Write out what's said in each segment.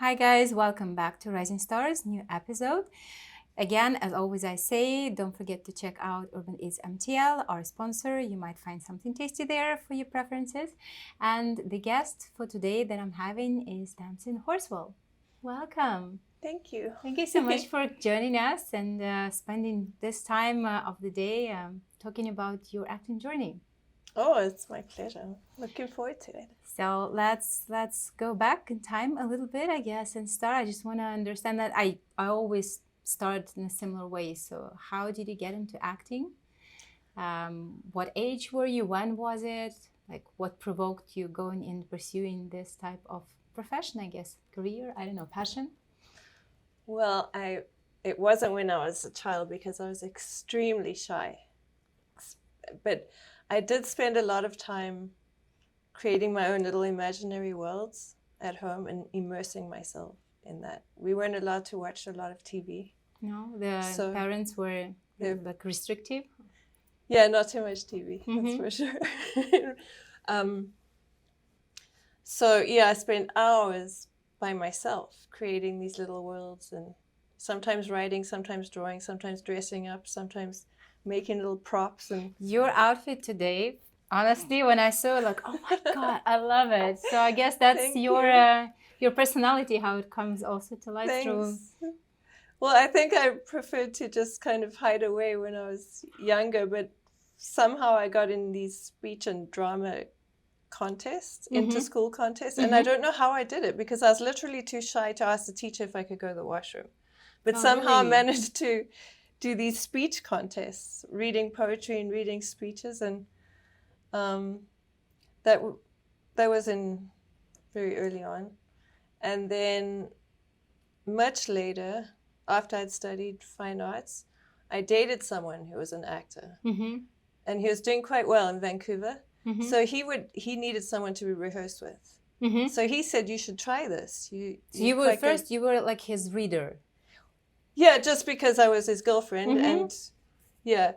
Hi guys, welcome back to Rising Stars, new episode. Again, as always I say, don't forget to check out Urban Eats MTL, our sponsor. You might find something tasty there for your preferences. And the guest for today that I'm having is Tamsin Horsfall. Welcome. Thank you. Thank you so much for joining us and spending this time of the day talking about your acting journey. Oh, it's my pleasure. Looking forward to it. So let's go back in time a little bit, I guess, and start. I just want to understand that I always start in a similar way. So how did you get into acting? What age were you? When was it? Like what provoked you going in pursuing this type of profession, I guess, career? I don't know, passion? Well, it wasn't when I was a child because I was extremely shy. But I did spend a lot of time creating my own little imaginary worlds at home and immersing myself in that. We weren't allowed to watch a lot of TV. No, the parents were like restrictive. Yeah, not too much TV, that's for sure. So yeah, I spent hours by myself creating these little worlds, and sometimes writing, sometimes drawing, sometimes dressing up, sometimes making little props. And your outfit today, honestly, when I saw it, like, oh my god, I love it. So I guess that's your personality, how it comes also to life through. Well, I think I preferred to just kind of hide away when I was younger, but somehow I got in these speech and drama contests, inter-school contests, and I don't know how I did it because I was literally too shy to ask the teacher if I could go to the washroom. But somehow I managed to do these speech contests, reading poetry and reading speeches, and that was in very early on. And then much later, after I'd studied fine arts, I dated someone who was an actor, and he was doing quite well in Vancouver. So he needed someone to be rehearsed with. So he said, "You should try this." You were first. You were like his reader. Yeah, just because I was his girlfriend, and yeah,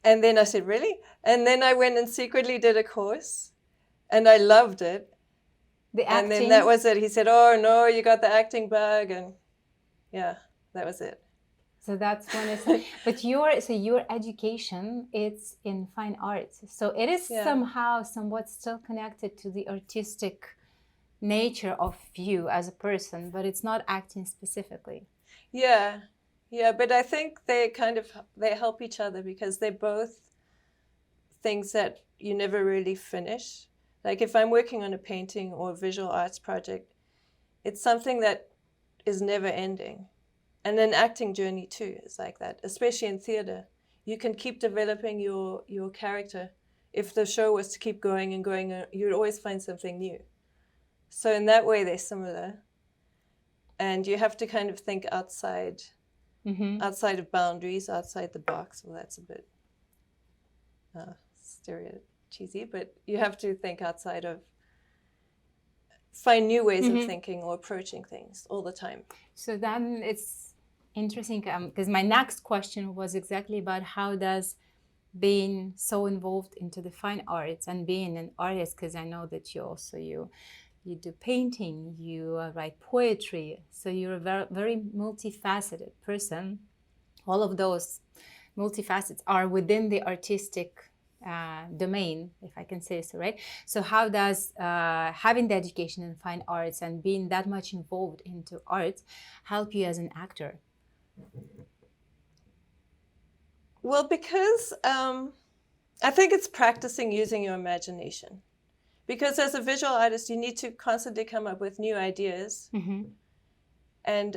and then I said, "Really?" And then I went and secretly did a course, and I loved it. The acting. And then that was it. He said, "Oh no, you got the acting bug," and yeah, that was it. So that's when it's. But your education, it's in fine arts, so it is somehow somewhat still connected to the artistic nature of you as a person, but it's not acting specifically. Yeah, but I think they help each other because they're both things that you never really finish. Like if I'm working on a painting or a visual arts project, it's something that is never ending. And an acting journey too is like that, especially in theater. You can keep developing your character. If the show was to keep going and going, you'd always find something new. So in that way, they're similar. And you have to kind of think outside of boundaries, outside the box. Well, that's a bit cheesy, but you have to think find new ways of thinking or approaching things all the time. So then it's interesting because my next question was exactly about how does being so involved into the fine arts and being an artist, because I know that you do painting, you write poetry, so you're a very, very multifaceted person. All of those multifacets are within the artistic domain, if I can say so, right? So how does having the education in fine arts and being that much involved into art help you as an actor? Well, because I think it's practicing using your imagination. Because as a visual artist, you need to constantly come up with new ideas. And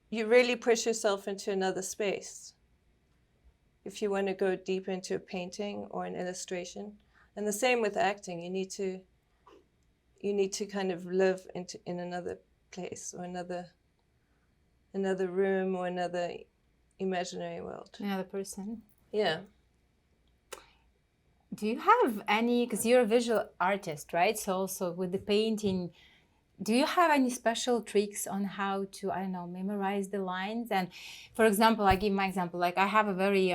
you really push yourself into another space if you want to go deep into a painting or an illustration. And the same with acting. You need to kind of live in another place or another room or another imaginary world. Another person. Yeah. Do you have any, because you're a visual artist, right? So also with the painting, do you have any special tricks on how to, memorize the lines? And for example, I give my example, like I have a very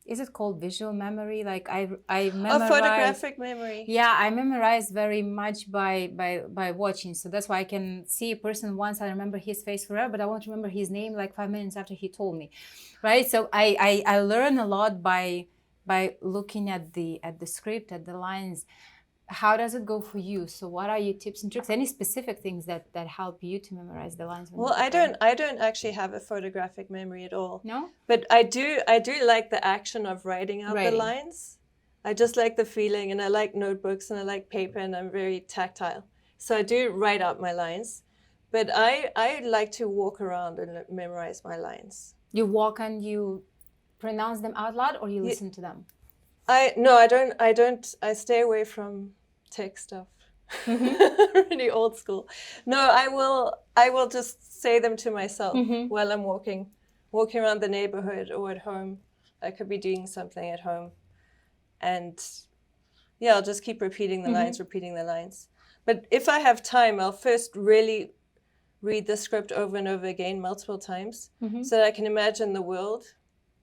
is it called visual memory? Like I Oh, memorize. photographic memory. Yeah, I memorize very much by watching. So that's why I can see a person once, I remember his face forever, but I won't remember his name like 5 minutes after he told me, right? So I learn a lot by looking at the script, at the lines. How does it go for you? So what are your tips and tricks? Any specific things that help you to memorize the lines when Well, you prepare? I don't actually have a photographic memory at all. No? But I do like the action of writing out the Writing. lines. I just like the feeling, and I like notebooks, and I like paper, and I'm very tactile. So I do write out my lines. But I like to walk around and memorize my lines. You walk and you pronounce them out loud, or you Ye- listen to them? No, I don't. I stay away from tech stuff. Really old school. No, I will just say them to myself while I'm walking around the neighborhood or at home. I could be doing something at home, and yeah, I'll just keep repeating the lines, repeating the lines. But if I have time, I'll first really read the script over and over again multiple times, so that I can imagine the world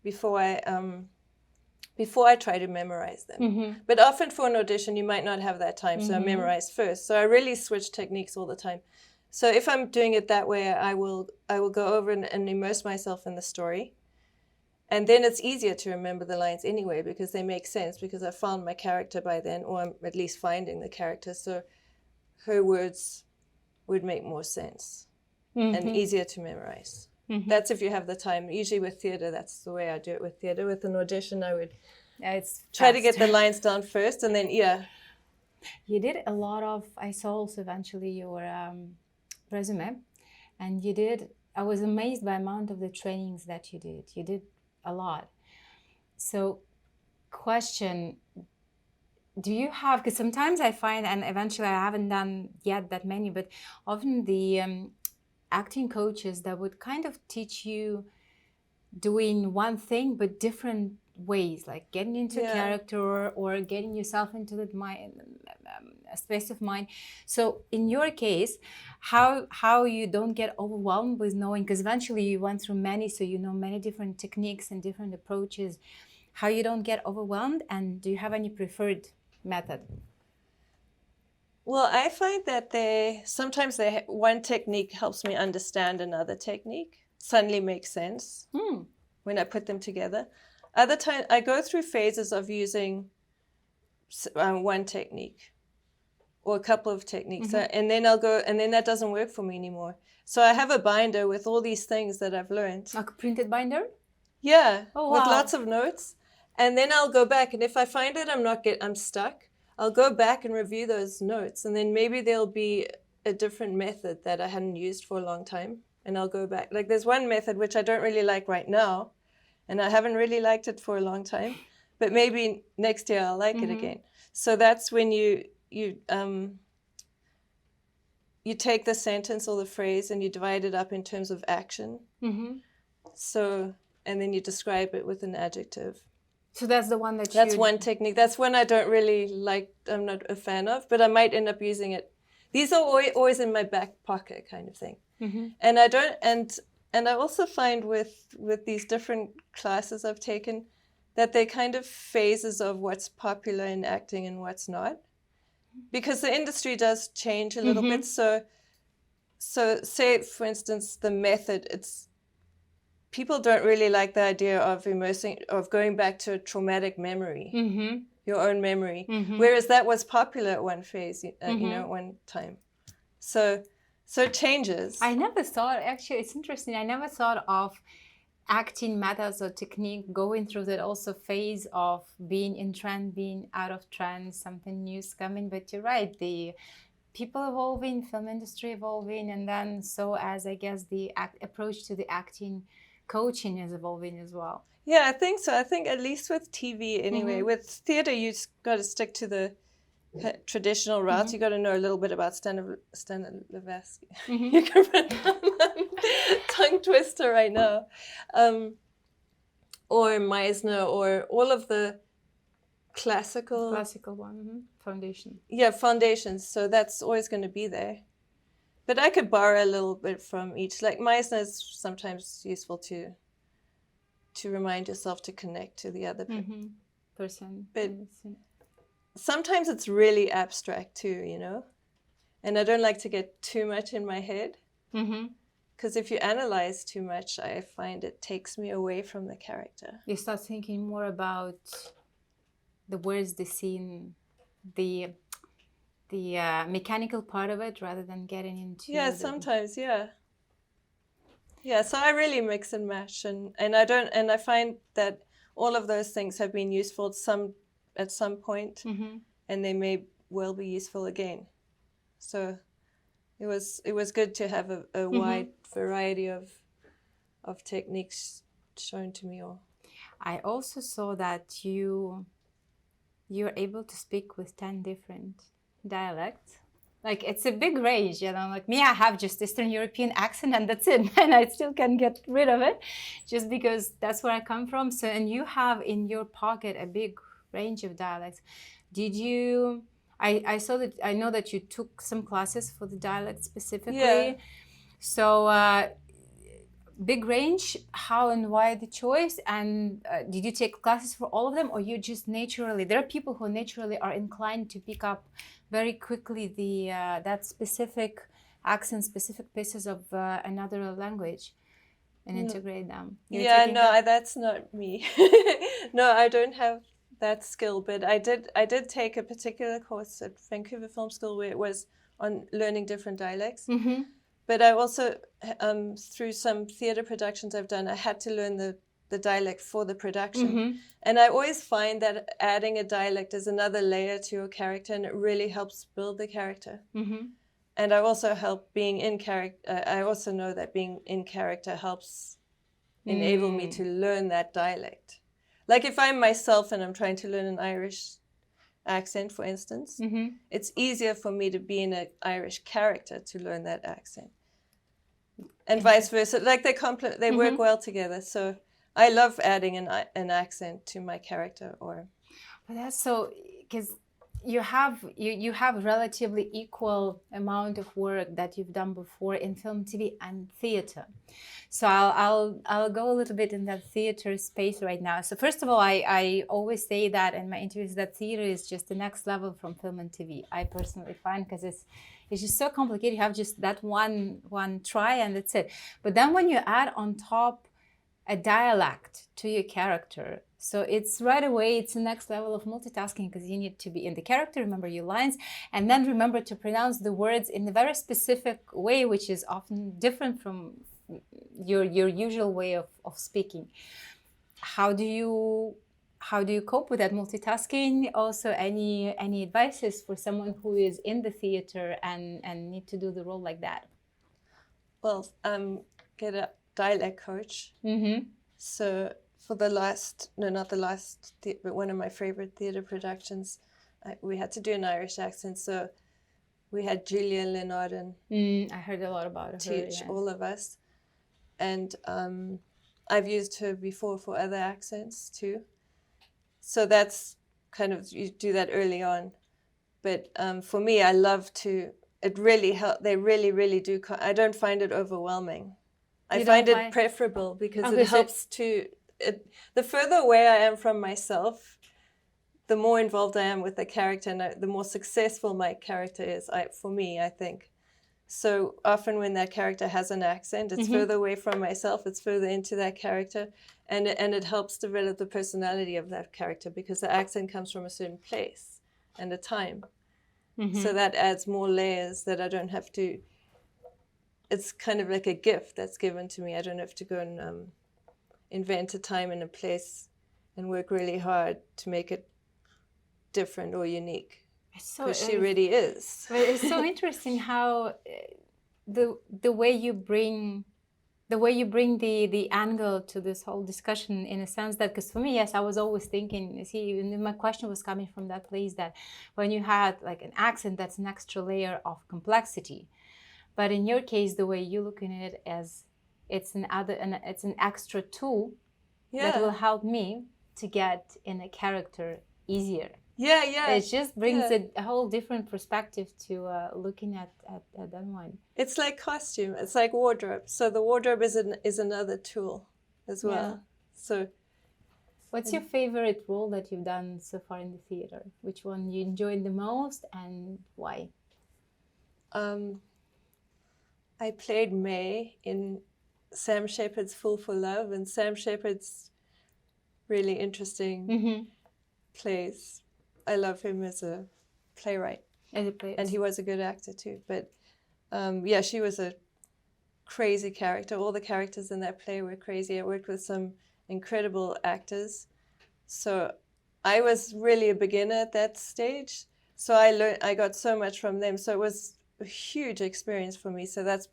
before I try to memorize them. But often for an audition, you might not have that time, so I memorize first. So I really switch techniques all the time. So if I'm doing it that way, I will go over and immerse myself in the story. And then it's easier to remember the lines anyway, because they make sense, because I found my character by then, or I'm at least finding the character. So her words would make more sense and easier to memorize. That's if you have the time. Usually with theater, that's the way I do it with theater. With an audition, I would It's try to get fast. the lines down first, and then You did a lot of, I saw also eventually your resume, and you did, I was amazed by the amount of the trainings that you did. You did a lot. So question, do you have, because sometimes I find, and eventually I haven't done yet that many, but often the acting coaches that would kind of teach you doing one thing but different ways, like getting into character or getting yourself into the mind, a space of mind. So in your case, how you don't get overwhelmed with knowing, because eventually you went through many, so you know many different techniques and different approaches, how you don't get overwhelmed, and do you have any preferred method? Well, I find that sometimes one technique helps me understand another technique. Suddenly makes sense when I put them together. Other times, I go through phases of using one technique or a couple of techniques, and then I'll go, and then that doesn't work for me anymore. So I have a binder with all these things that I've learned. Like a printed binder? Yeah, Oh, with wow. lots of notes. And then I'll go back, and if I find that I'm stuck, I'll go back and review those notes, and then maybe there'll be a different method that I hadn't used for a long time, and I'll go back. Like there's one method which I don't really like right now, and I haven't really liked it for a long time, but maybe next year I'll like it again. So that's when you take the sentence or the phrase and you divide it up in terms of action. So, and then you describe it with an adjective. So that's the one That's one technique. That's one I don't really like, I'm not a fan of, but I might end up using it. These are always in my back pocket kind of thing. And I don't, and I also find with these different classes I've taken that they're kind of phases of what's popular in acting and what's not. Because the industry does change a little bit. So say, for instance, the method, people don't really like the idea of going back to a traumatic memory, your own memory, whereas that was popular at one phase, at one time. So it changes. I never thought, actually, it's interesting. I never thought of acting methods or technique going through that also phase of being in trend, being out of trend, something new's coming. But you're right, the people evolving, film industry evolving, and then so as I guess the approach to the acting coaching is evolving as well. Yeah, I think so. I think at least with TV anyway. With theater, you got to stick to the traditional routes. You got to know a little bit about Stanislavski. You can run tongue twister right now, or Meisner, or all of the classical one foundation. Yeah, foundations. So that's always going to be there. But I could borrow a little bit from each. Like Meisner is sometimes useful to to remind yourself to connect to the other person. But sometimes it's really abstract too, you know? And I don't like to get too much in my head. Because if you analyze too much, I find it takes me away from the character. You start thinking more about the words, the scene, the mechanical part of it, rather than getting into. Yeah, sometimes, yeah. Yeah, so I really mix and match, and I find that all of those things have been useful at some point, and they may well be useful again. So it was good to have a wide variety of techniques shown to me. Or I also saw that you're able to speak with 10 different dialects. Like, it's a big range, you know. Like me, I have just Eastern European accent and that's it. And I still can't get rid of it just because that's where I come from. So, and you have in your pocket a big range of dialects. Did you, I saw that, I know that you took some classes for the dialect specifically. Yeah. So, big range, how and why the choice? And did you take classes for all of them, or you just naturally, there are people who naturally are inclined to pick up very quickly the that specific accent, specific pieces of another language and integrate them? That's not me. No, I don't have that skill, but I did take a particular course at Vancouver Film School where it was on learning different dialects. But I also, through some theatre productions I've done, I had to learn the dialect for the production. And I always find that adding a dialect is another layer to your character, and it really helps build the character. And I also help being in character. I also know that being in character helps enable me to learn that dialect. Like if I'm myself and I'm trying to learn an Irish accent, for instance, it's easier for me to be in an Irish character to learn that accent. And vice versa. Like they work well together. So I love adding an accent to my character. But that's so, because you have relatively equal amount of work that you've done before in film, TV, and theater. So I'll go a little bit in that theater space right now. So first of all, I always say that in my interviews that theater is just the next level from film and TV. I personally find, because it's just so complicated. You have just that one try and that's it. But then when you add on top a dialect to your character, so it's right away, it's the next level of multitasking, because you need to be in the character, remember your lines, and then remember to pronounce the words in a very specific way, which is often different from your usual way of speaking. How do you cope with that multitasking? Also, any advices for someone who is in the theater and need to do the role like that? Well, get a dialect coach. So for but one of my favorite theater productions, we had to do an Irish accent. So we had Julia Lenardin. I heard a lot about her. Teach all of us. And I've used her before for other accents too. So that's kind of, you do that early on. But for me, I love to, it really helps. They really, really do. I don't find it overwhelming. I find it preferable because it helps the further away I am from myself, the more involved I am with the character, and the more successful my character is, for me, I think. So often when that character has an accent, it's further away from myself, it's further into that character, and it helps develop the personality of that character, because the accent comes from a certain place and a time. So that adds more layers that I don't have to, it's kind of like a gift that's given to me. I don't have to go and invent a time and a place and work really hard to make it different or unique. Because she really is. But it's so interesting how the way you bring the angle to this whole discussion, in a sense that, because for me, yes, I was always thinking, my question was coming from that place that when you had like an accent, that's an extra layer of complexity. But in your case, the way you look at it as it's an extra tool that will help me to get in a character easier. Yeah. It just brings a whole different perspective to looking at that one. It's like costume. It's like wardrobe. So the wardrobe is another tool as well. So, What's your favorite role that you've done so far in the theater? Which one you enjoyed the most and why? I played May in Sam Shepard's Fool for Love, and Sam Shepard's really interesting plays. I love him as a playwright, As a player. and he was a good actor too. But yeah, she was a crazy character. All the characters in that play were crazy. I worked with some incredible actors, so I was really a beginner at that stage. So I got so much from them. So it was a huge experience for me. So that's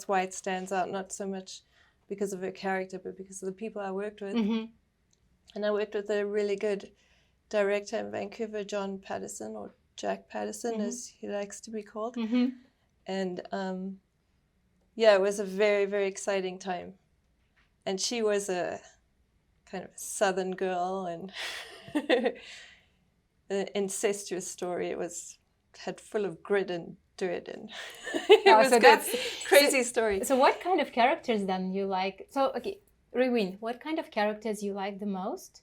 why it stands out, not so much because of her character, but because of the people I worked with. And I worked with a really good director in Vancouver, John Patterson, or Jack Patterson, as he likes to be called. And yeah, it was a very, very exciting time. And she was a kind of a Southern girl, and an incestuous story. It had full of grit and dirt, and it was so good. that's Crazy story. So what kind of characters then you like? So okay, rewind. What kind of characters you like the most,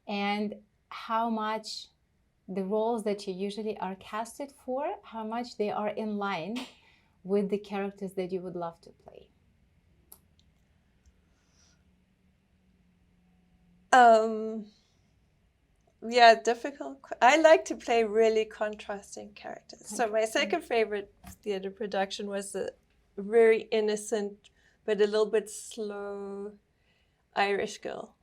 and how much the roles that you usually are casted for, how much they are in line with the characters that you would love to play? Yeah, difficult. I like to play really contrasting characters. So my second favorite theater production was a very innocent but a little bit slow Irish girl.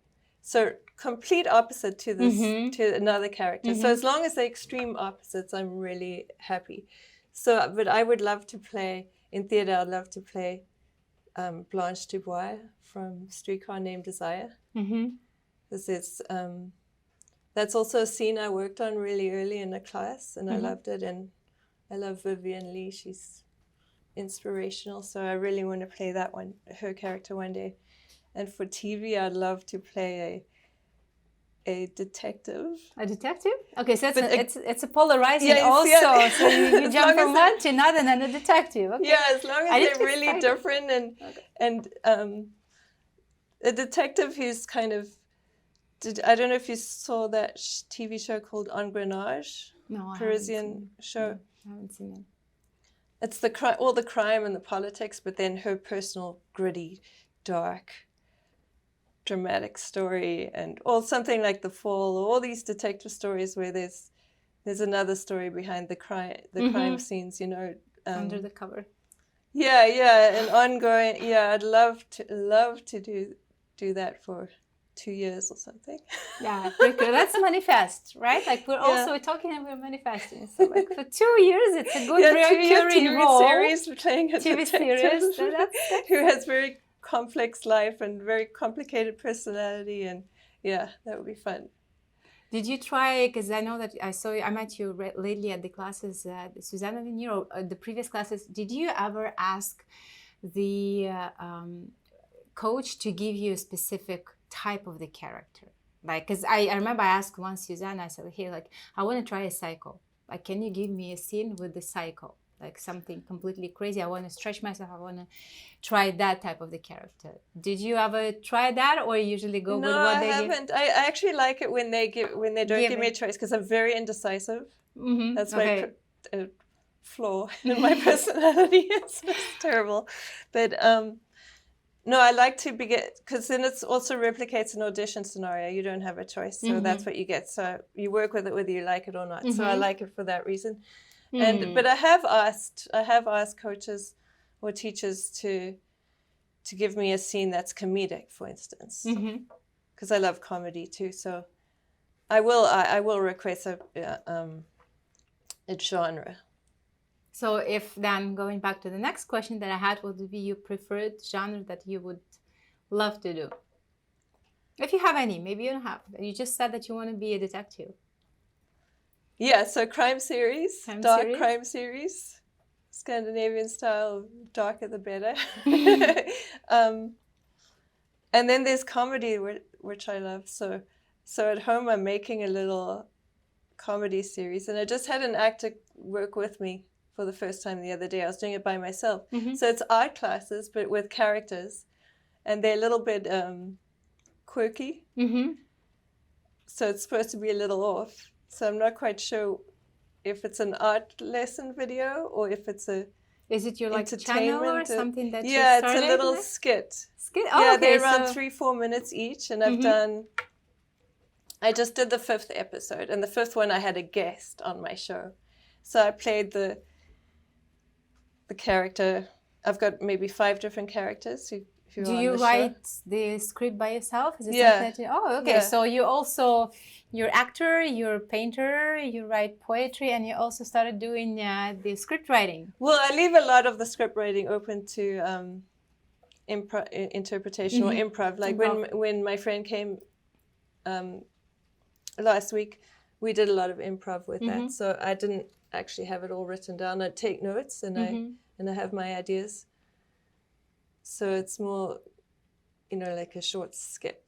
So complete opposite to this to another character. So as long as they're extreme opposites, I'm really happy. So, but I would love to play in theater. I'd love to play Blanche Dubois from Streetcar Named Desire. This is that's also a scene I worked on really early in the class, and I loved it. And I love Vivian Lee; she's inspirational. So I really want to play that one, her character, one day. And for TV, I'd love to play a detective. A detective? Okay, so But it's a polarizing yeah, also. yeah. So you As jump long from as one to another and then a detective. Okay. Yeah, as long as I they're didn't really expect it. different and a detective who's kind of I don't know if you saw that TV show called Engrenage, No, I Parisian show. No, I haven't seen it. It's all the crime and the politics, but then her personal gritty, dark, dramatic story, and something like The Fall, or all these detective stories where there's another story behind the crime scenes, you know. Under the cover. Yeah, and ongoing. Yeah, I'd love to do that for 2 years or something. Yeah, let's manifest, right? Like we're also talking and we're manifesting. So like for 2 years, it's a good recurring TV role. series playing a TV detective series. So that's who has very complex life and very complicated personality, and yeah, that would be fun. Did you try, because I know that I met you lately at the classes, Susanna Venero, the previous classes. Did you ever ask the coach to give you a specific type of the character? Like, because I remember I asked once Susanna, I said, hey, like, I want to try a psycho. Like, can you give me a scene with the psycho? Like something completely crazy. I want to stretch myself. I want to try that type of the character. Did you ever try that, or usually go with what they give? No, I haven't. I actually like it when they don't give me a choice, because I'm very indecisive. That's my flaw in my personality. It's terrible, but no, I like to because then it also replicates an audition scenario. You don't have a choice, so that's what you get. So you work with it whether you like it or not. So I like it for that reason. But I have asked coaches or teachers to give me a scene that's comedic, for instance, because I love comedy too. So I will request a genre. So if then going back to the next question that I had, what would be your preferred genre that you would love to do? If you have any, maybe you don't have. You just said that you want to be a detective. Yeah, so crime series, crime series, Scandinavian style, darker the better. And then there's comedy, which I love. So at home I'm making a little comedy series, and I just had an actor work with me for the first time the other day. I was doing it by myself. So it's art classes, but with characters, and they're a little bit quirky. Mm-hmm. So it's supposed to be a little off. So I'm not quite sure if it's an art lesson video or if it's a Is it your like channel or entertainment. something that you Yeah, it's started? a little skit. Skit? Oh, Yeah, okay. they're around So 3-4 minutes each, and I just did the 5th episode, and the 5th one I had a guest on my show. So I played the character. I've got maybe 5 different characters who do are on you the write show. the script by yourself? Is it Yeah. something that you, oh, okay. Yeah. So you're actor, you're painter, you write poetry, and you also started doing the script writing. Well, I leave a lot of the script writing open to interpretation or improv. Like when my friend came last week, we did a lot of improv with that. So I didn't actually have it all written down. I take notes and I have my ideas. So it's more, like a short skit.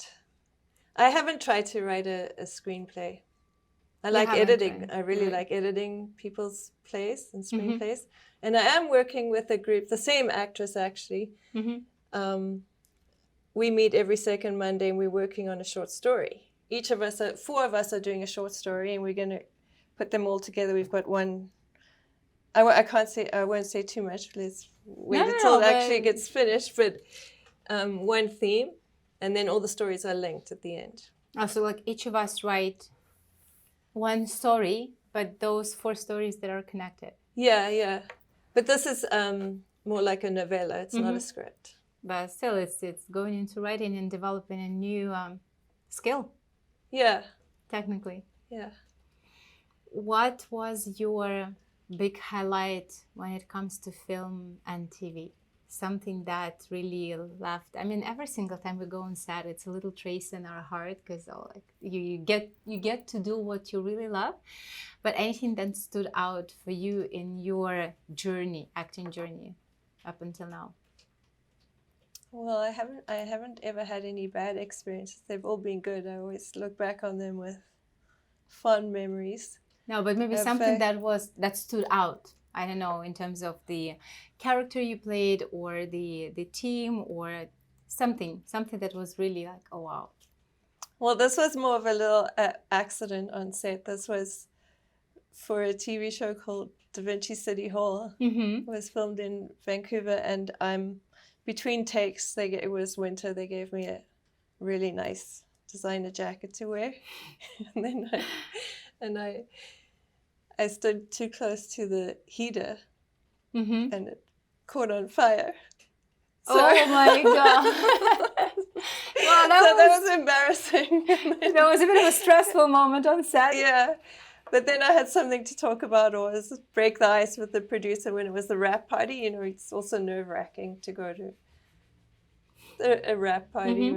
I haven't tried to write a screenplay. I like editing. I really like editing people's plays and screenplays. And I am working with a group, the same actress actually. We meet every second Monday and we're working on a short story. Each of us, 4 of us are doing a short story, and we're going to put them all together. We've got one. I won't say too much. Let's wait until it actually gets finished. But one theme, and then all the stories are linked at the end. Oh, so like each of us write one story, but those 4 stories that are connected. Yeah. But this is more like a novella. It's not a script. But still, it's going into writing and developing a new skill. Yeah. Technically. Yeah. What was your big highlight when it comes to film and TV? Something that really left. I mean, every single time we go on set, it's a little trace in our heart because you get to do what you really love. But anything that stood out for you in your journey, acting journey, up until now? Well, I haven't ever had any bad experiences. They've all been good. I always look back on them with fond memories. No, but maybe something that stood out. I don't know, in terms of the character you played or the team or something that was really like, oh wow. Well, this was more of a little accident on set. This was for a TV show called Da Vinci City Hall. It was filmed in Vancouver, and between takes, it was winter. They gave me a really nice designer jacket to wear, and then I stood too close to the heater, and it caught on fire. So, oh my god! Wow, that was embarrassing. That was a bit of a stressful moment on set. Yeah. But then I had something to talk about, or was break the ice with the producer when it was the wrap party. It's also nerve-wracking to go to a wrap party.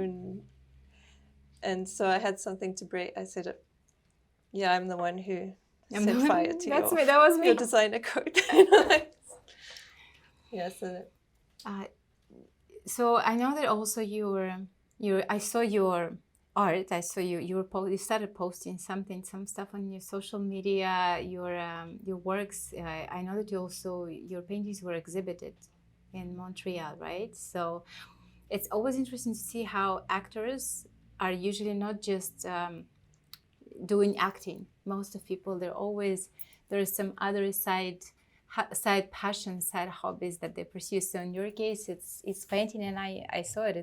And so I had something to break. I said, yeah, I'm the one who set fire to that was me. Your designer coat. Yeah, so I know that also I saw your art. I saw you started posting some stuff on your social media, your works. I know that your paintings were exhibited in Montreal, right? So it's always interesting to see how actors are usually not just doing acting. Most of people, there's some other side passion, side hobbies that they pursue. So in your case, it's painting, and I saw it.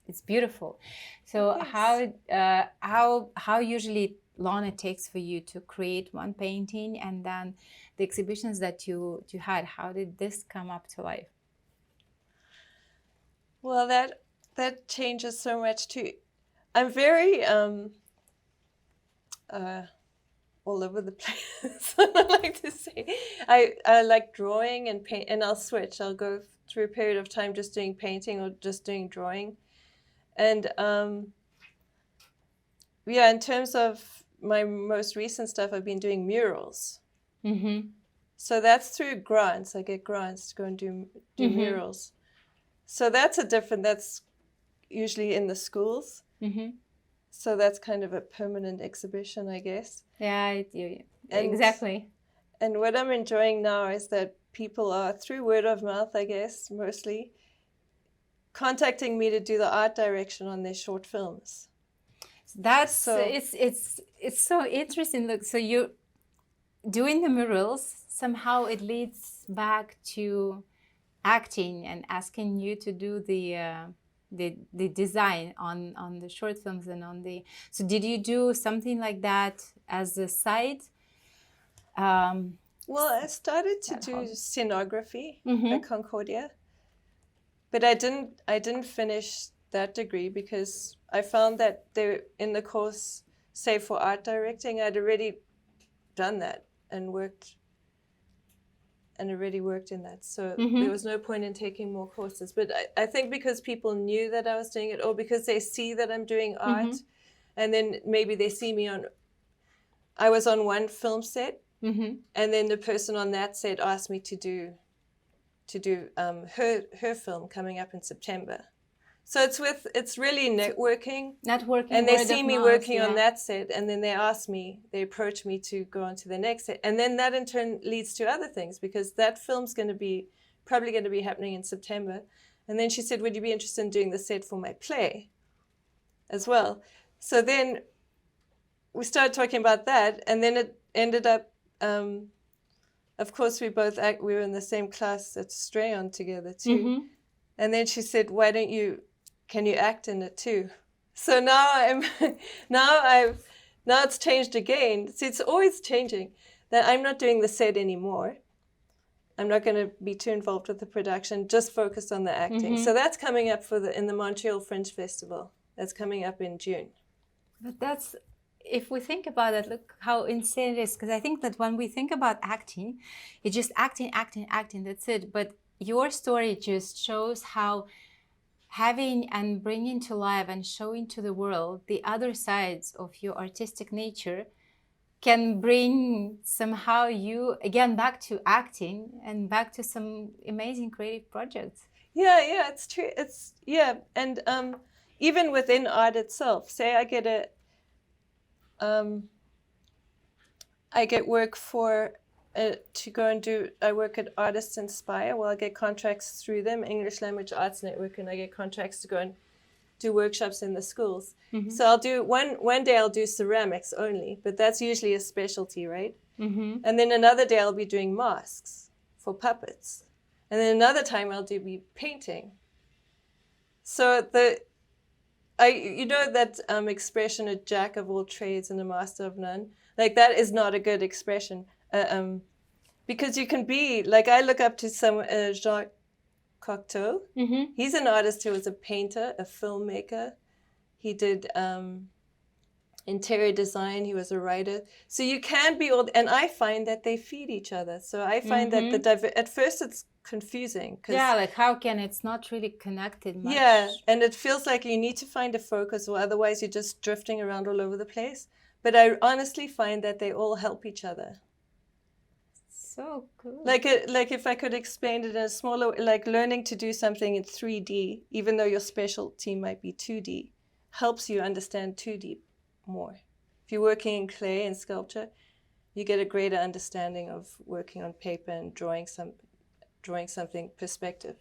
It's beautiful. So how usually long it takes for you to create one painting, and then the exhibitions that you had, how did this come up to life? Well, that changes so much too. I'm very all over the place. I like to say, I like drawing and paint, and I'll switch. I'll go through a period of time just doing painting or just doing drawing. And in terms of my most recent stuff, I've been doing murals. So that's through grants. I get grants to go and do murals. So that's that's usually in the schools. So that's kind of a permanent exhibition, I guess. Yeah, exactly. And what I'm enjoying now is that people are, through word of mouth, I guess, mostly, contacting me to do the art direction on their short films. That's So- it's so interesting. Look, so you doing the murals, somehow it leads back to acting and asking you to do the design on the short films and on the. So did you do something like that as a side? Well, I started to That do hobby. scenography Mhm. at Concordia, but I didn't finish that degree because I found that there in the course, say for art directing, I'd already done that and already worked in that. So there was no point in taking more courses. But I think because people knew that I was doing it, or because they see that I'm doing art, and then maybe they see me on. I was on one film set. And then the person on that set asked me to do her film coming up in September. So it's really networking. And they word see of me mouth, working yeah. on that set, and then they approach me to go on to the next set. And then that in turn leads to other things, because that film's probably going to be happening in September. And then she said, would you be interested in doing the set for my play as well? So then we started talking about that, and then it ended up, of course, we were in the same class at Strayon together too. And then she said, can you act in it too? So now now it's changed again. See, it's always changing. That I'm not doing the set anymore. I'm not going to be too involved with the production, just focused on the acting. So that's coming up in the Montreal Fringe Festival. That's coming up in June. But that's, if we think about it, look how insane it is. Because I think that when we think about acting, it's just acting, that's it. But your story just shows how having and bringing to life and showing to the world the other sides of your artistic nature can bring somehow you again back to acting and back to some amazing creative projects. Yeah, it's true. And even within art itself, say I get work to go and do. I work at Artists Inspire. Well, I get contracts through them, English Language Arts Network, and I get contracts to go and do workshops in the schools. So I'll do one day I'll do ceramics only, but that's usually a specialty, right? And then another day I'll be doing masks for puppets, and then another time I'll be painting. So you know that expression, a jack of all trades and a master of none? Like, that is not a good expression. Because you can be, like, I look up to Jacques Cocteau. He's an artist who was a painter, a filmmaker. He did interior design. He was a writer. So you can be all, and I find that they feed each other. So I find that at first it's confusing. Yeah, like how can it's not really connected much? Yeah, and it feels like you need to find a focus, or otherwise you're just drifting around all over the place. But I honestly find that they all help each other. So cool. Like if I could explain it in a smaller, like learning to do something in 3D, even though your specialty might be 2D, helps you understand 2D more. If you're working in clay and sculpture, you get a greater understanding of working on paper and drawing something perspective.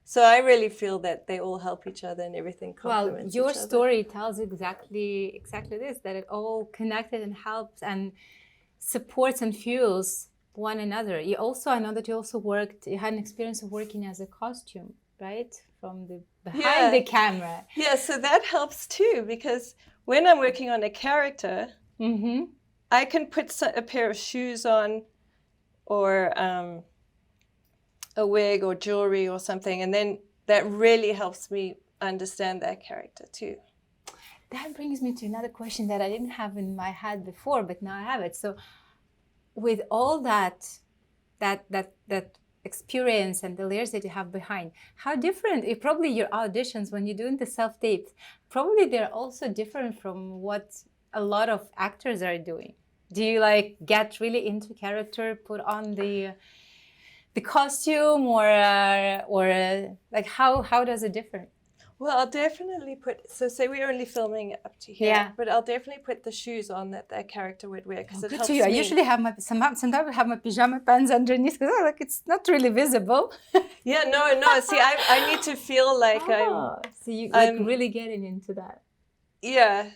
So I really feel that they all help each other and everything complements each other. Well, your story tells exactly this, that it all connected and helps and supports and fuels one another. I know that you had an experience of working as a costume, right? From the behind the camera. Yeah, so that helps too, because when I'm working on a character, I can put a pair of shoes on, or a wig or jewelry or something, and then that really helps me understand that character too. That brings me to another question that I didn't have in my head before, but now I have it. So with all that experience and the layers that you have behind, how different, probably your auditions when you're doing the self-tapes, probably they're also different from what a lot of actors are doing. Do you like get really into character, put on the costume, or like how does it differ? Well, I'll definitely put, so say we're only filming up to here, Yeah. but I'll definitely put the shoes on that that character would wear because Oh, it good helps to you. I me. usually have my sometimes I have my pajama pants underneath because like it's not really visible. Yeah, no. See, I need to feel like Oh, so you like I'm, really getting into that. yeah.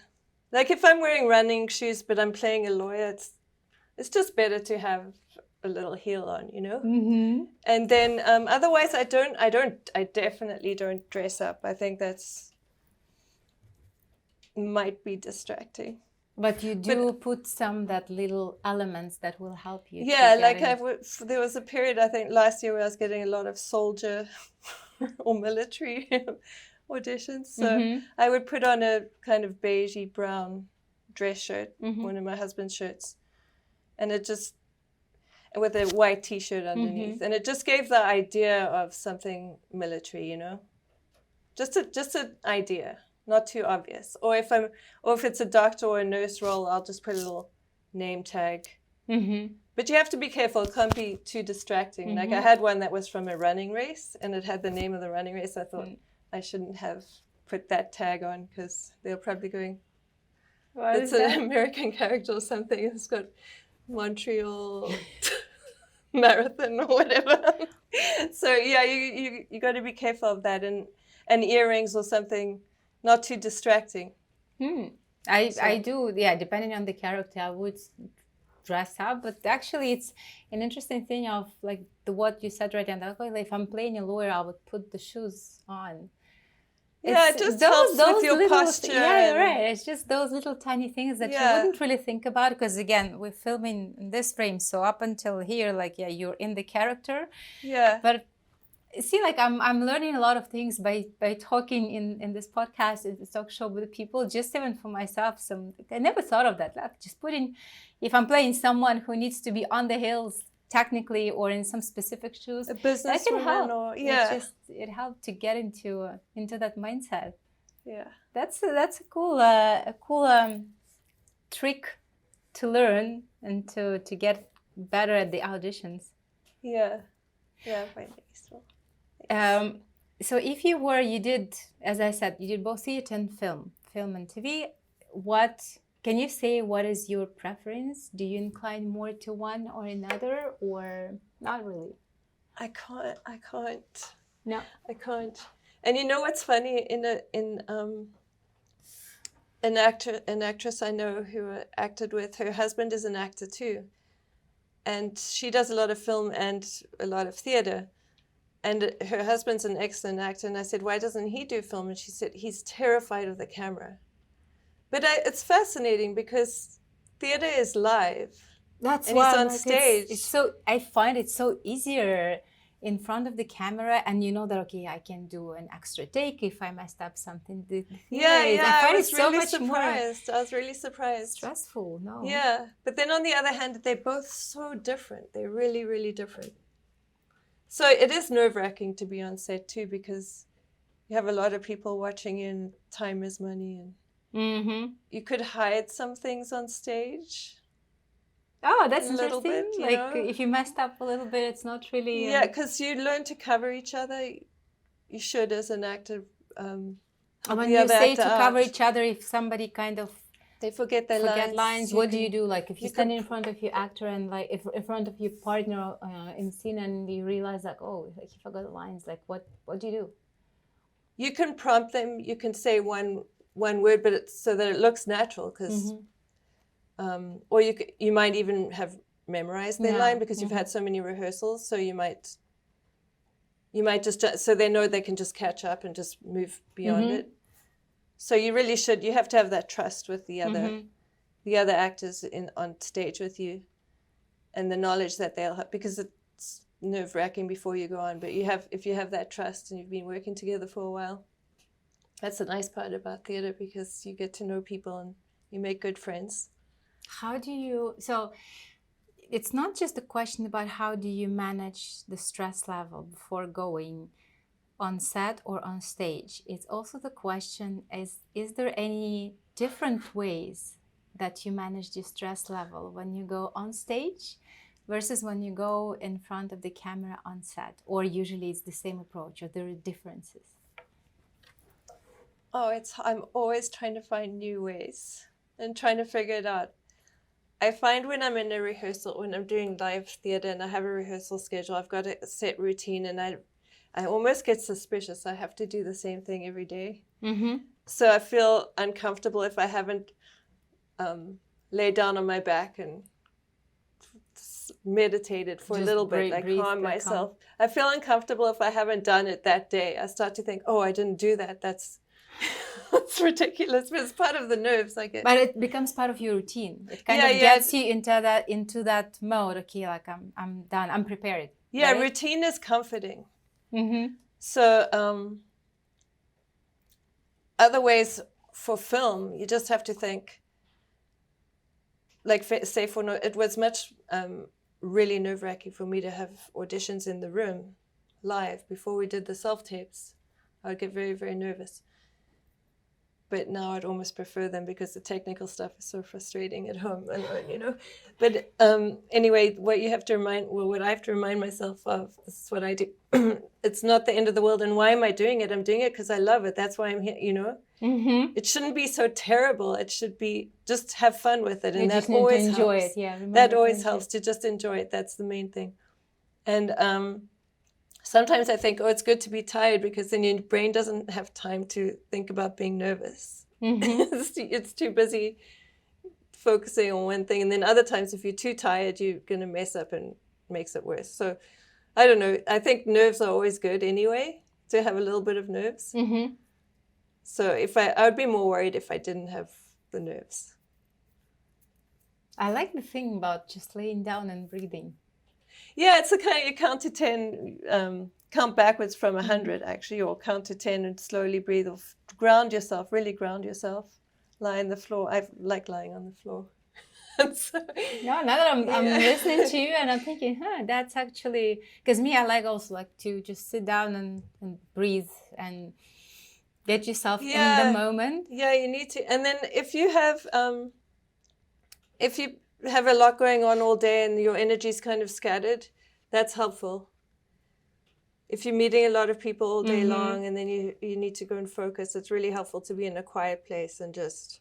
Like if I'm wearing running shoes, but I'm playing a lawyer, it's just better to have a little heel on, you know? Mm-hmm. And then otherwise I definitely don't dress up. I think that's might be distracting. But you But do put some that little elements that will help you to yeah, get like in. there was a period I think last year where I was getting a lot of soldier or military auditions. So Mm-hmm. I would put on a kind of beigey brown dress shirt, Mm-hmm. one of my husband's shirts, and it just with a white t-shirt underneath, Mm-hmm. and it just gave the idea of something military, you know, just an idea, not too obvious. Or if it's a doctor or a nurse role, I'll just put a little name tag. Mm-hmm. But you have to be careful; it can't be too distracting. Like I had one that was from a running race, and it had the name of the running race. I thought I shouldn't have put that tag on because they're probably going, What it's is an that? American character or something. It's got Montreal marathon or whatever. So yeah, you got to be careful of that, and earrings or something, not too distracting. I do, yeah, depending on the character, I would dress up, but actually it's an interesting thing of like what you said right now. Like if I'm playing a lawyer, I would put the shoes on. Yeah, it just helps with your little, posture. yeah, you're right. It's just those little tiny things that you Yeah. wouldn't really think about because again, we're filming in this frame, so up until here, like yeah, you're in the character. Yeah. But see, like I'm learning a lot of things by talking in this podcast, in this talk show with people, just even for myself. I never thought of that. Like just putting, if I'm playing someone who needs to be on the hills technically or in some specific shoes, A that can businesswoman help. or yeah. It helped to get into that mindset. Yeah. That's a cool trick to learn and to get better at the auditions. Yeah. Yeah, I find it useful. So if you did, as I said, you did both theater and film and TV. Can you say what is your preference? Do you incline more to one or another, or not really? I can't. No. I can't. And you know what's funny? An actress I know who I acted with, her husband is an actor too, and she does a lot of film and a lot of theater. And her husband's an excellent actor, and I said, why doesn't he do film? And she said, he's terrified of the camera. But it's fascinating because theater is live. That's and why he's on like, stage. It's so I find it so easier in front of the camera, and you know that okay, I can do an extra take if I messed up something. I was so really much surprised. more I was really surprised. Stressful, no? Yeah, but then on the other hand, they're both so different. They're really, really different. So it is nerve-wracking to be on set too because you have a lot of people watching you, and time is money, and you could hide some things on stage. Oh, that's a little interesting. bit, like if you messed up a little bit, it's not really. Yeah, because you learn to cover each other. You should, as an actor. When you say to cover each other, if somebody kind of they forget their lines, what do you do? Like if you stand in front of your actor and like if in front of your partner in scene and you realize like oh like he forgot the lines, like what do you do? You can prompt them. You can say one word, but it's so that it looks natural because. Or you might even have memorized their line because you've had so many rehearsals. So you might just so they know they can just catch up and just move beyond it. So you really should. You have to have that trust with the other actors on stage with you, and the knowledge that they'll have because it's nerve-wracking before you go on. But if you have that trust and you've been working together for a while, that's the nice part about theater because you get to know people and you make good friends. So it's not just a question about how do you manage the stress level before going on set or on stage. It's also the question is there any different ways that you manage the stress level when you go on stage versus when you go in front of the camera on set? Or usually it's the same approach or there are differences? I'm always trying to find new ways and trying to figure it out. I find when I'm in a rehearsal, when I'm doing live theater and I have a rehearsal schedule, I've got a set routine, and I almost get suspicious. I have to do the same thing every day. Mm-hmm. So I feel uncomfortable if I haven't laid down on my back and meditated for Just a little bit, like breathe, calm like myself. I feel uncomfortable if I haven't done it that day. I start to think, oh, I didn't do that. That's that's ridiculous. But it's part of the nerves, I guess. But it becomes part of your routine. It kind Yeah, of yeah. gets you into that mode. Okay, like I'm done. I'm prepared. Yeah, right? routine is comforting. Mm-hmm. So other ways for film, you just have to think, like say it was much really nerve-wracking for me to have auditions in the room live before we did the self-tapes. I would get very, very nervous. But now I'd almost prefer them because the technical stuff is so frustrating at home, you know. But anyway, what I have to remind myself of, this is what I do. It's not the end of the world. And why am I doing it? I'm doing it because I love it. That's why I'm here, you know. Mm-hmm. It shouldn't be so terrible. It should be just have fun with it. And You that just need always to enjoy helps. it. Yeah, That always helps to just enjoy it. That's the main thing. And sometimes I think, oh, it's good to be tired because then your brain doesn't have time to think about being nervous. Mm-hmm. It's too busy focusing on one thing. And then other times, if you're too tired, you're going to mess up and makes it worse. So I don't know. I think nerves are always good anyway, to have a little bit of nerves. Mm-hmm. So I would be more worried if I didn't have the nerves. I like the thing about just laying down and breathing. Yeah, it's a kind of, you count to 10, count backwards from 100 actually, or count to 10 and slowly breathe, or ground yourself, really ground yourself. Lie on the floor. I like lying on the floor. So, No, now that I'm yeah. listening to you and I'm thinking, that's actually, because me, I like also like to just sit down and breathe and get yourself in the moment. Yeah, you need to. And then if you have a lot going on all day and your energy's kind of scattered, that's helpful. If you're meeting a lot of people all day long and then you need to go and focus, it's really helpful to be in a quiet place and just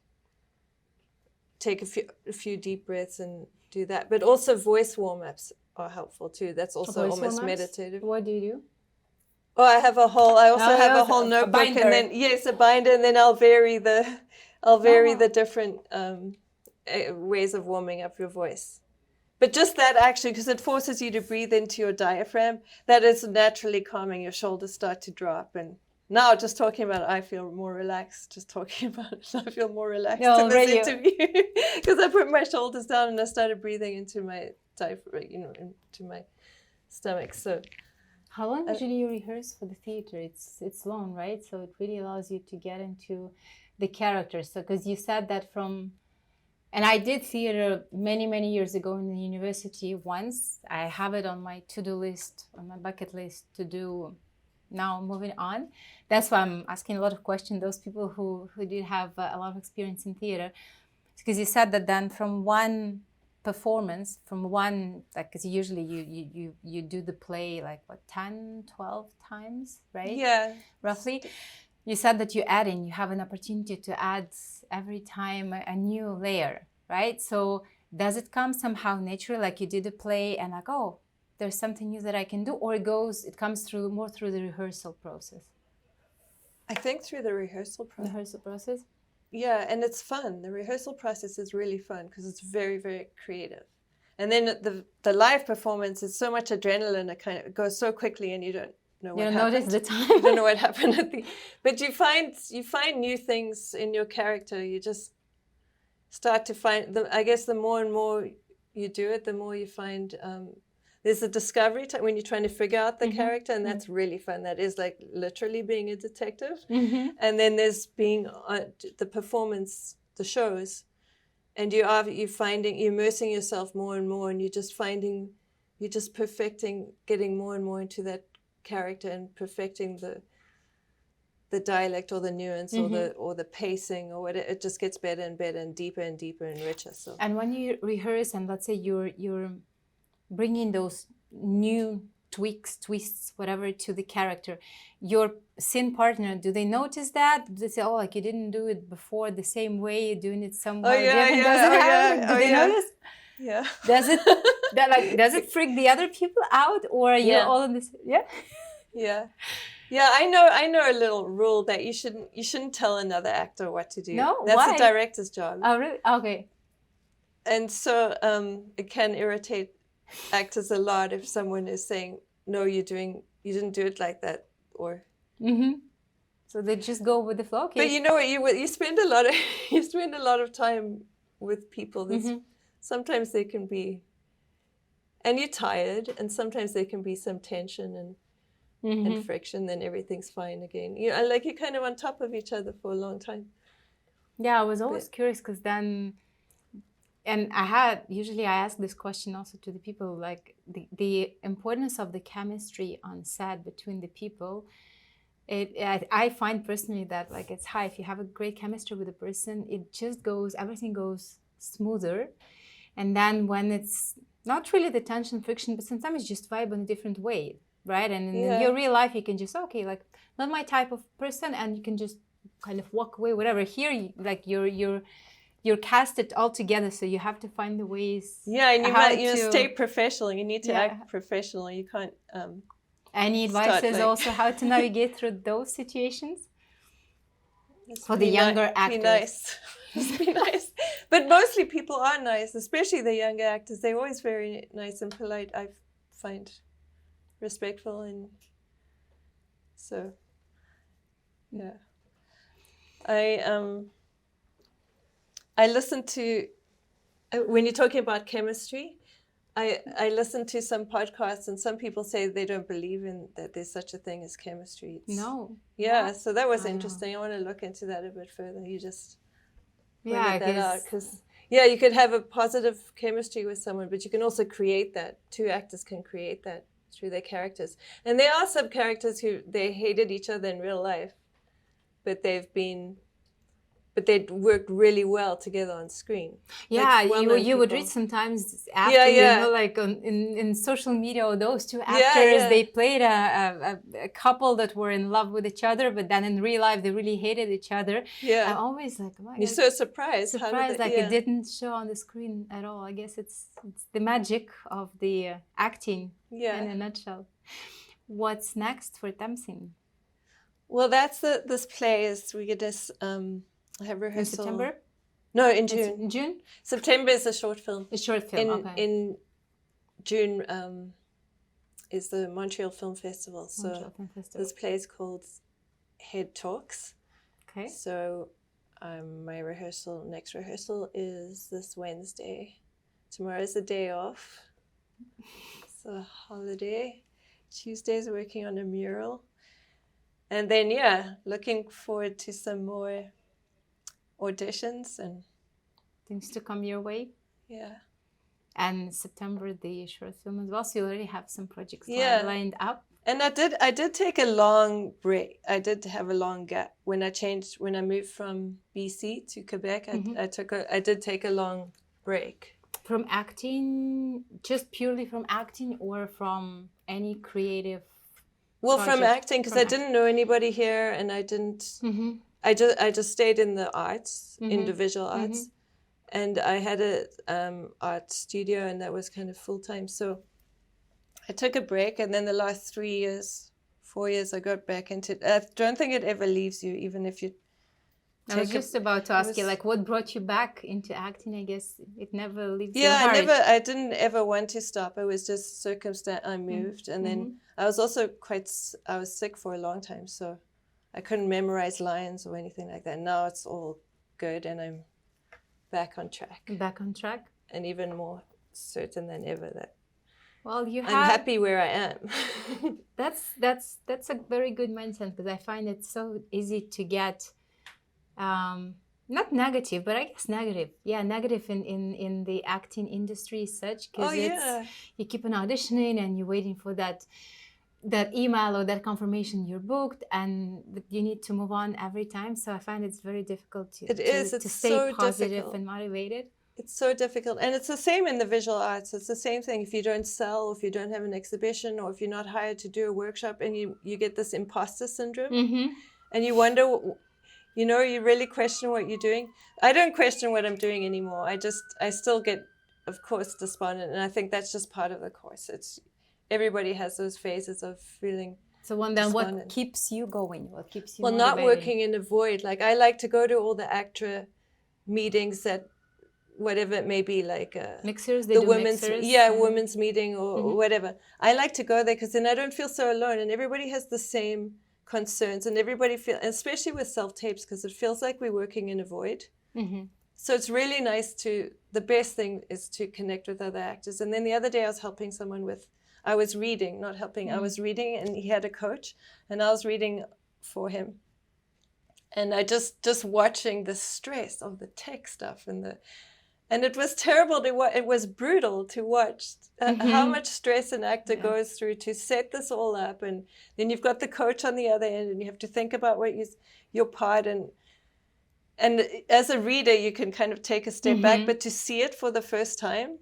take a few deep breaths and do that. But also voice warm-ups are helpful too. That's also almost meditative. What do you do? Oh, I have a whole notebook, and then a binder, and then I'll vary the different ways of warming up your voice. But just that actually, because it forces you to breathe into your diaphragm, that is naturally calming. Your shoulders start to drop, and now just talking about it, I feel more relaxed. Just talking about it, I feel more relaxed in this interview because I put my shoulders down and I started breathing into my diaphragm, into my stomach. So. How long usually you rehearse for the theater? It's long, right? So it really allows you to get into the characters. So because you said that and I did theater many, many years ago in the university once. I have it on my to-do list, on my bucket list to do. Now moving on. That's why I'm asking a lot of questions. Those people who did have a lot of experience in theater, because you said that then from one performance, because usually you do the play like what 10, 12 times, right? Yeah, roughly. You said that you have an opportunity to add every time a new layer, right? So does it come somehow naturally, like you did a play and like, oh, there's something new that I can do, or it comes more through the rehearsal process? I think through the rehearsal process. Rehearsal process? Yeah, and it's fun. The rehearsal process is really fun because it's very, very creative. And then the live performance is so much adrenaline, it goes so quickly and you don't know what happened. You don't notice the time. You don't know what happened but you find new things in your character. You just start to find them. I guess the more and more you do it, the more you find there's a discovery time when you're trying to figure out the character, and that's really fun. That is like literally being a detective. And then there's being the performance, the shows, and you're immersing yourself more and more, and you're just perfecting, getting more and more into that character and perfecting the dialect or the nuance or the pacing or whatever. It just gets better and better and deeper and richer. So. And when you rehearse and let's say you're bringing those new tweaks, twists, whatever to the character. Your scene partner, do they notice that? Do they say, oh, like you didn't do it before the same way, you're doing it somehow different? Does it happen? Do they notice? Yeah. Does it freak the other people out, or are you all in this? Yeah. Yeah, I know a little rule that you shouldn't tell another actor what to do. No, that's why? the director's job. Oh, really? Okay. And so it can irritate actors a lot if someone is saying, no, you didn't do it like that, or. So they just go with the flow. Okay. But you know what? You spend a lot of time with people. Sometimes they can be, and you're tired, and sometimes there can be some tension and friction. Then everything's fine again. Like you're kind of on top of each other for a long time. Yeah, I was always curious because then, and usually I ask this question also to the people, like the importance of the chemistry on set between the people. I find personally that like it's high. If you have a great chemistry with a person, everything goes smoother. And then when it's not really the tension, friction, but sometimes you just vibe in a different way, right? And in your real life, you can just, okay, like not my type of person, and you can just kind of walk away, whatever. Here, you're casted all together, so you have to find the ways. Yeah, and you stay professional. You need to act professional. You can't. Any advices also how to navigate through those situations for the younger actors? Be nice. Just be nice. But mostly people are nice, especially the younger actors. They're always very nice and polite. I find respectful, and so yeah. I listen to when you're talking about chemistry. I listen to some podcasts, and some people say they don't believe in that there's such a thing as chemistry. No. Yeah, so that was interesting. I want to look into that a bit further. You just pointed that out, because you could have a positive chemistry with someone, but you can also create that. Two actors can create that through their characters. And there are some characters who they hated each other in real life, but they worked really well together on screen. Yeah, like you would read sometimes after, like in social media, those two actors, they played a couple that were in love with each other, but then in real life, they really hated each other. Yeah. I'm always like, oh, you're so surprised. It didn't show on the screen at all. I guess it's the magic of the acting in a nutshell. What's next for Tamsin? Well, that's this play is we get this... I have rehearsal. In September? No, in June. In June? September is a short film. A short film, okay. In June is the Montreal Film Festival. So this play is called Head Talks. Okay. So my next rehearsal is this Wednesday. Tomorrow is a day off. It's a holiday. Tuesday's working on a mural. And then, looking forward to some more auditions and things to come your way. Yeah. And September, the short film as well. So you already have some projects lined up. And I did take a long break. I did have a long gap when I moved from BC to Quebec. I did take a long break. From acting, just purely from acting, or from any creative? Well, from acting, because I didn't know anybody here, and I didn't. I just stayed in the arts, in the visual arts, and I had a art studio, and that was kind of full time. So I took a break, and then the last 4 years, I got back into it. I don't think it ever leaves you, even if you. I was just about to ask you, like, what brought you back into acting? I guess it never leaves you. Yeah, I didn't ever want to stop. It was just circumstance. I moved, and then I was also I was sick for a long time, so I couldn't memorize lines or anything like that. Now it's all good, and I'm back on track. Back on track, and even more certain than ever that. Well, I'm happy where I am. That's a very good mindset, because I find it so easy to get. Not negative, but I guess negative. Yeah, negative in the acting industry as such, because you keep on auditioning and you're waiting for that email or that confirmation you're booked, and you need to move on every time. So I find it's very difficult to stay so positive difficult. and motivated. It's so difficult. And it's the same in the visual arts. It's the same thing. If you don't sell, or if you don't have an exhibition, or if you're not hired to do a workshop, and you get this imposter syndrome, and you wonder, you really question what you're doing. I don't question what I'm doing anymore. I still get, of course, despondent. And I think that's just part of the course. Everybody has those phases of feeling So then despondent. what keeps you going? What keeps you Well, motivated? not working in a void. Like, I like to go to all the ACTRA meetings that, whatever it may be, like Mixers, the women's, women's meeting or whatever. I like to go there because then I don't feel so alone, and everybody has the same concerns, and everybody especially with self-tapes, because it feels like we're working in a void. So it's really nice the best thing is to connect with other actors. And then the other day I was helping someone I was reading, not helping, I was reading, and he had a coach, and I was reading for him. And I just watching the stress of the tech stuff and it was terrible to watch. It was brutal to watch how much stress an actor goes through to set this all up. And then you've got the coach on the other end, and you have to think about your part. And as a reader, you can kind of take a step back, but to see it for the first time,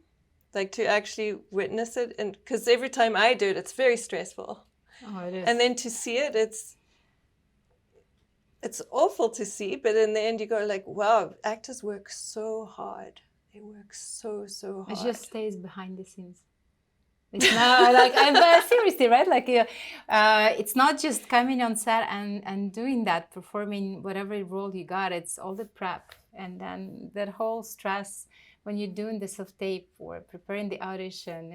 like to actually witness it, and because every time I do it, it's very stressful. Oh, it is. And then to see it, it's awful to see, but in the end you go like, wow, actors work so hard. They work so hard. It just stays behind the scenes. It's not like, seriously, right? Like, it's not just coming on set and doing that, performing whatever role you got. It's all the prep, and then that whole stress when you're doing the self-tape or preparing the audition.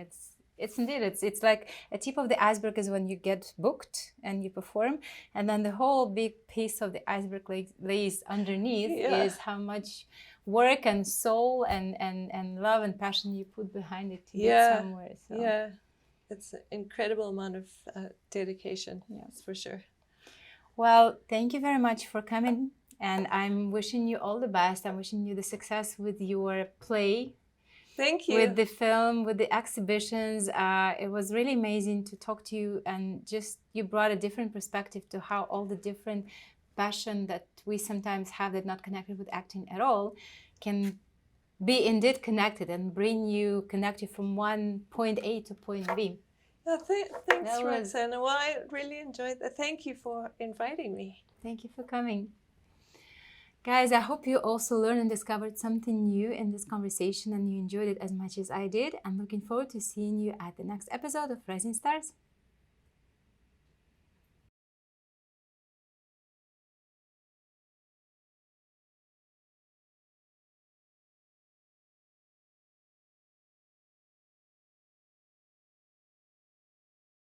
It's indeed, it's like a tip of the iceberg is when you get booked and you perform, and then the whole big piece of the iceberg lays underneath is how much work and soul and love and passion you put behind it to get somewhere. So. Yeah, it's an incredible amount of dedication, that's for sure. Well, thank you very much for coming, and I'm wishing you all the best. I'm wishing you the success with your play. Thank you. With the film, with the exhibitions. It was really amazing to talk to you, and just you brought a different perspective to how all the different passion that we sometimes have that not connected with acting at all can be indeed connected and connect you from one point A to point B. Thanks, Roxanne. Well, I really enjoyed that. Thank you for inviting me. Thank you for coming. Guys, I hope you also learned and discovered something new in this conversation and you enjoyed it as much as I did. I'm looking forward to seeing you at the next episode of Rising Stars.